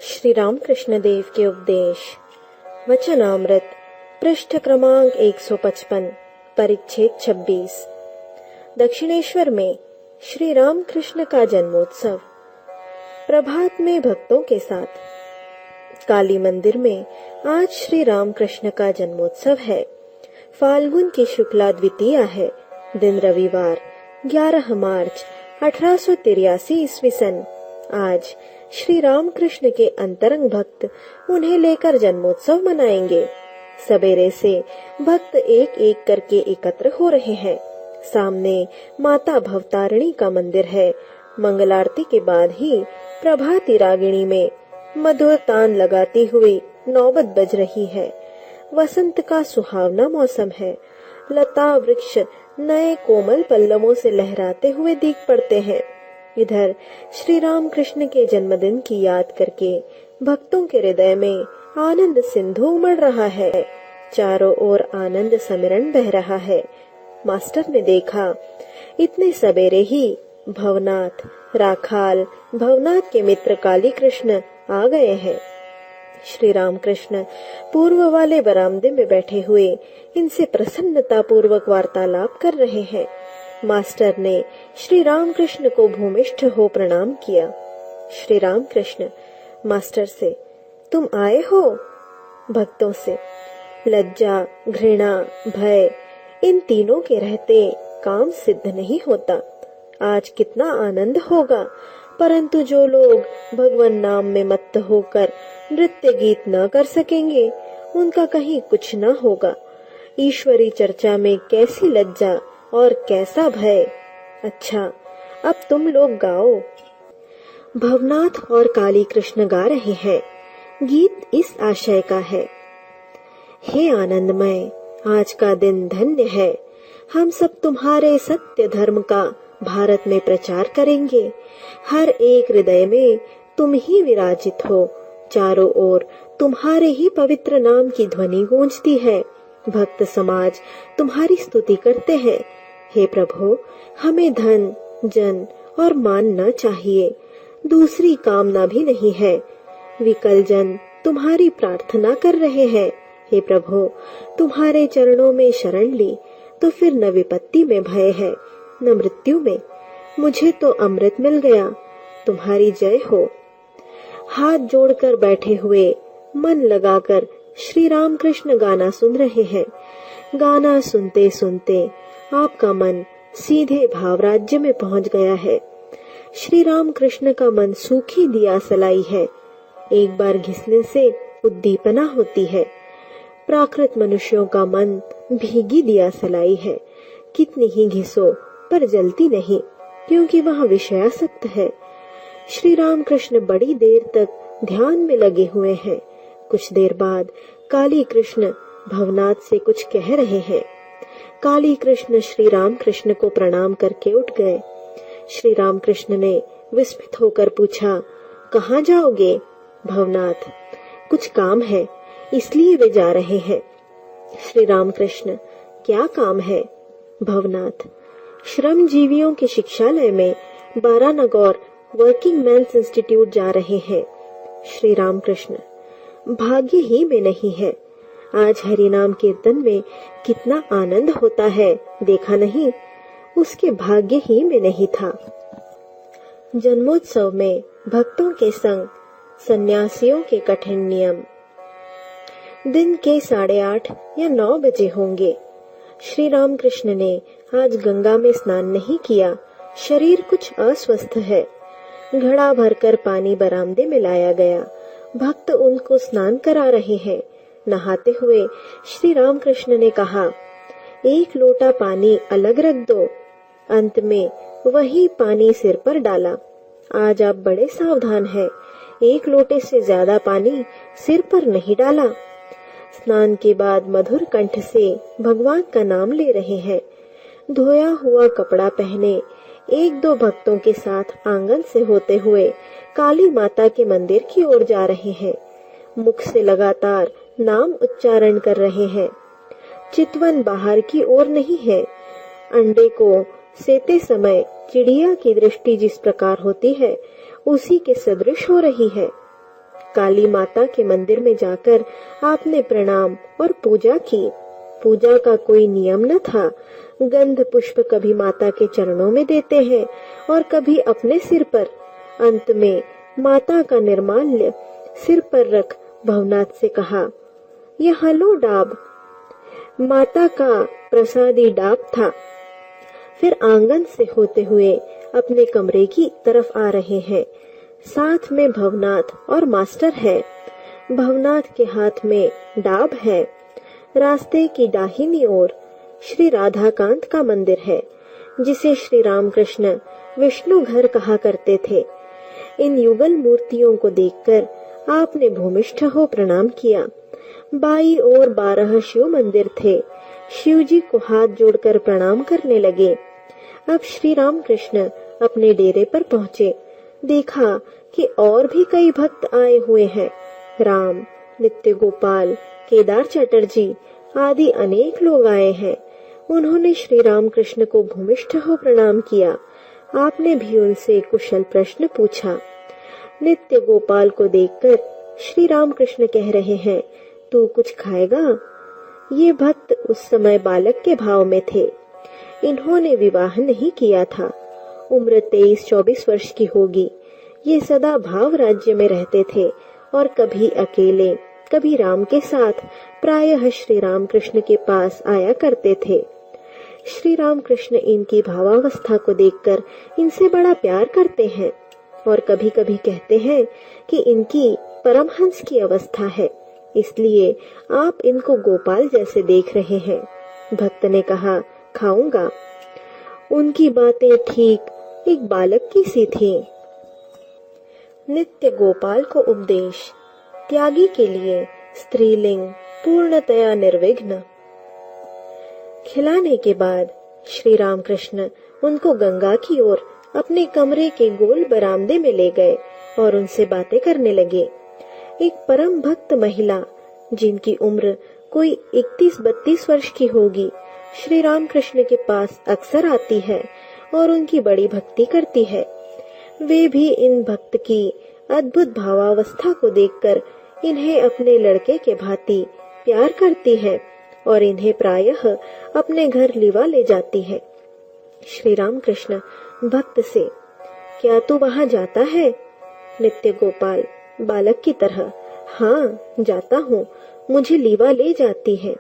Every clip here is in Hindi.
श्री रामकृष्ण देव के उपदेश वचनामृत पृष्ठ क्रमांक 155 परिच्छेद 26। दक्षिणेश्वर में श्री रामकृष्ण का जन्मोत्सव। प्रभात में भक्तों के साथ। काली मंदिर में आज श्री रामकृष्ण का जन्मोत्सव है। फाल्गुन की शुक्ला द्वितीया है। दिन रविवार 11 मार्च 1883 ईस्वी सन। आज श्री रामकृष्ण के अंतरंग भक्त उन्हें लेकर जन्मोत्सव मनाएंगे। सवेरे से भक्त एक एक करके एकत्र हो रहे हैं। सामने माता भवतारिणी का मंदिर है। मंगल आरती के बाद ही प्रभाती रागिणी में मधुर तान लगाती हुई नौबत बज रही है। वसंत का सुहावना मौसम है। लता वृक्ष नए कोमल पल्लवों से लहराते हुए दिख पड़ते हैं। इधर श्री रामकृष्ण के जन्मदिन की याद करके भक्तों के हृदय में आनंद सिंधु उमड़ रहा है। चारों ओर आनंद समिरण बह रहा है। मास्टर ने देखा, इतने सवेरे ही भवनाथ राखाल भवनाथ के मित्र काली कृष्ण आ गए हैं। श्री रामकृष्ण पूर्व वाले बरामदे में बैठे हुए इनसे प्रसन्नता पूर्वक वार्तालाप कर रहे हैं। मास्टर ने श्री रामकृष्ण को भूमिष्ठ हो प्रणाम किया। श्री रामकृष्ण मास्टर से, तुम आए हो? भक्तों से, लज्जा घृणा भय इन तीनों के रहते काम सिद्ध नहीं होता। आज कितना आनंद होगा, परंतु जो लोग भगवान नाम में मत्त होकर नृत्य गीत न कर सकेंगे उनका कहीं कुछ न होगा। ईश्वरी चर्चा में कैसी लज्जा और कैसा भय। अच्छा, अब तुम लोग गाओ। भवनाथ और काली कृष्ण गा रहे हैं। गीत इस आशय का है, हे आनंदमय, आज का दिन धन्य है। हम सब तुम्हारे सत्य धर्म का भारत में प्रचार करेंगे। हर एक हृदय में तुम ही विराजित हो। चारों ओर तुम्हारे ही पवित्र नाम की ध्वनि गूंजती है। भक्त समाज तुम्हारी स्तुति करते हैं। हे प्रभु, हमें धन जन और मान न चाहिए, दूसरी कामना भी नहीं है। विकल जन तुम्हारी प्रार्थना कर रहे हैं। हे प्रभु, तुम्हारे चरणों में शरण ली तो फिर न विपत्ति में भय है न मृत्यु में। मुझे तो अमृत मिल गया। तुम्हारी जय हो। हाथ जोड़कर बैठे हुए मन लगाकर श्री रामकृष्ण गाना सुन रहे हैं। गाना सुनते सुनते आपका मन सीधे भाव राज्य में पहुंच गया है। श्री रामकृष्ण का मन सूखी दिया सलाई है। एक बार घिसने से उद्दीपना होती है। प्राकृत मनुष्यों का मन भीगी दिया सलाई है। कितनी ही घिसो पर जलती नहीं, क्योंकि वह विषयासक्त है। श्री रामकृष्ण बड़ी देर तक ध्यान में लगे हुए हैं। कुछ देर बाद काली कृष्ण भवनाथ से कुछ कह रहे हैं। काली कृष्ण श्री रामकृष्ण को प्रणाम करके उठ गए। श्री रामकृष्ण ने विस्मित होकर पूछा, कहाँ जाओगे? भवनाथ, कुछ काम है इसलिए वे जा रहे हैं। श्री रामकृष्ण, क्या काम है? भवनाथ, श्रम जीवियों के शिक्षालय में बारानगौर वर्किंग मैन्स इंस्टीट्यूट जा रहे हैं। श्री रामकृष्ण, भाग्य ही में नहीं है। आज हरिनाम कीर्तन में कितना आनंद होता है, देखा नहीं? उसके भाग्य ही में नहीं था। जन्मोत्सव में भक्तों के संग सन्यासियों के कठिन नियम। दिन के 8:30 या 9 बजे होंगे। श्री रामकृष्ण ने आज गंगा में स्नान नहीं किया। शरीर कुछ अस्वस्थ है। घड़ा भरकर पानी बरामदे में लाया गया। भक्त उनको स्नान करा रहे हैं। नहाते हुए श्री रामकृष्ण ने कहा, एक लोटा पानी अलग रख दो। अंत में वही पानी सिर पर डाला। आज आप बड़े सावधान हैं। एक लोटे से ज्यादा पानी सिर पर नहीं डाला। स्नान के बाद मधुर कंठ से भगवान का नाम ले रहे हैं। धोया हुआ कपड़ा पहने 1-2 भक्तों के साथ आंगन से होते हुए काली माता के मंदिर की ओर जा रहे हैं। मुख से लगातार नाम उच्चारण कर रहे हैं। चितवन बाहर की ओर नहीं है। अंडे को सेते समय चिड़िया की दृष्टि जिस प्रकार होती है, उसी के सदृश हो रही है। काली माता के मंदिर में जाकर आपने प्रणाम और पूजा की। पूजा का कोई नियम न था। गंध पुष्प कभी माता के चरणों में देते हैं और कभी अपने सिर पर। अंत में माता का निर्माल्य सिर पर रख भवनाथ से कहा, यह लो डाब। माता का प्रसादी डाब था। फिर आंगन से होते हुए अपने कमरे की तरफ आ रहे हैं। साथ में भवनाथ और मास्टर है। भवनाथ के हाथ में डाब है। रास्ते की दाहिनी ओर श्री राधाकांत का मंदिर है, जिसे श्री रामकृष्ण विष्णु घर कहा करते थे। इन युगल मूर्तियों को देखकर आपने भूमिष्ठ हो प्रणाम किया। बाई ओर 12 शिव मंदिर थे। शिव जी को हाथ जोड़कर प्रणाम करने लगे। अब श्री रामकृष्ण अपने डेरे पर पहुंचे। देखा कि और भी कई भक्त आए हुए हैं। राम, नित्य गोपाल, केदार चटर्जी आदि अनेक लोग आए हैं। उन्होंने श्री रामकृष्ण को भूमिष्ठ हो प्रणाम किया। आपने भी उनसे कुशल प्रश्न पूछा। नित्य गोपाल को देखकर श्री रामकृष्ण कह रहे हैं, तू कुछ खाएगा? ये भक्त उस समय बालक के भाव में थे। इन्होंने विवाह नहीं किया था। उम्र 23-24 वर्ष की होगी। ये सदा भाव राज्य में रहते थे और कभी अकेले कभी राम के साथ प्रायः श्री रामकृष्ण के पास आया करते थे। श्री रामकृष्ण इनकी भावावस्था को देखकर इनसे बड़ा प्यार करते हैं और कभी कभी कहते हैं कि इनकी परमहंस की अवस्था है, इसलिए आप इनको गोपाल जैसे देख रहे हैं। भक्त ने कहा, खाऊंगा। उनकी बातें ठीक एक बालक की सी थी। नित्य गोपाल को उपदेश, त्यागी के लिए स्त्रीलिंग पूर्णतया निर्विघ्न। खिलाने के बाद श्री रामकृष्ण उनको गंगा की ओर अपने कमरे के गोल बरामदे में ले गए और उनसे बातें करने लगे। एक परम भक्त महिला, जिनकी उम्र कोई 31-32 वर्ष की होगी, श्री रामकृष्ण के पास अक्सर आती है और उनकी बड़ी भक्ति करती है। वे भी इन भक्त की अद्भुत भावावस्था को देखकर इन्हें अपने लड़के के भांति प्यार करती है और इन्हें प्रायः अपने घर लिवा ले जाती है। श्री रामकृष्ण भक्त से, क्या तू वहां जाता है? नित्य गोपाल बालक की तरह, हाँ जाता हूँ, मुझे लीवा ले जाती है।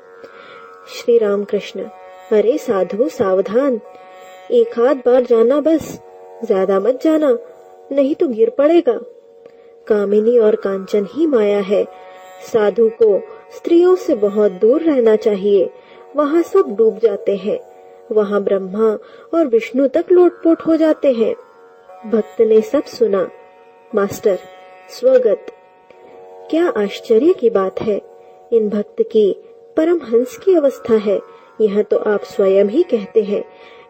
श्री रामकृष्ण, अरे साधु सावधान, एक आध बार जाना बस, ज्यादा मत जाना, नहीं तो गिर पड़ेगा। कामिनी और कांचन ही माया है। साधु को स्त्रियों से बहुत दूर रहना चाहिए। वहाँ सब डूब जाते हैं। वहाँ ब्रह्मा और विष्णु तक लोटपोट हो जाते हैं। भक्त ने सब सुना। मास्टर, स्वगत। क्या आश्चर्य की बात है। इन भक्त की परमहंस की अवस्था है, यह तो आप स्वयं ही कहते हैं।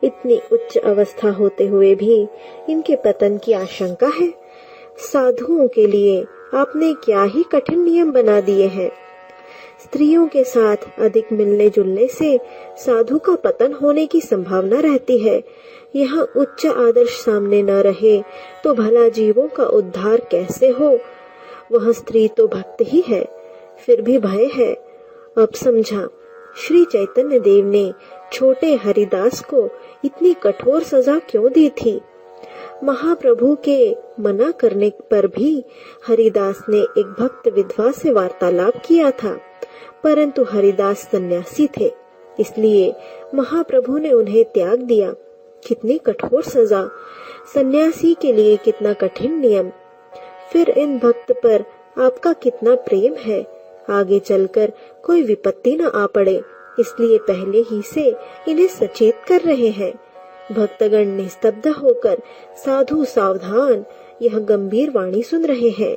इतनी उच्च अवस्था होते हुए भी इनके पतन की आशंका है। साधुओं के लिए आपने क्या ही कठिन नियम बना दिए हैं। स्त्रियों के साथ अधिक मिलने जुलने से साधु का पतन होने की संभावना रहती है। यहाँ उच्च आदर्श सामने न रहे तो भला जीवों का उद्धार कैसे हो। वह स्त्री तो भक्त ही है, फिर भी भय है। अब समझा, श्री चैतन्य देव ने छोटे हरिदास को इतनी कठोर सजा क्यों दी थी। महाप्रभु के मना करने पर भी हरिदास ने एक भक्त विधवा से वार्तालाप किया था, परंतु हरिदास सन्यासी थे, इसलिए महाप्रभु ने उन्हें त्याग दिया। कितनी कठोर सजा, सन्यासी के लिए कितना कठिन नियम। फिर इन भक्त पर आपका कितना प्रेम है। आगे चलकर कोई विपत्ति न आ पड़े, इसलिए पहले ही से इन्हें सचेत कर रहे हैं। भक्तगण निस्तब्ध होकर साधु सावधान यह गंभीर वाणी सुन रहे हैं।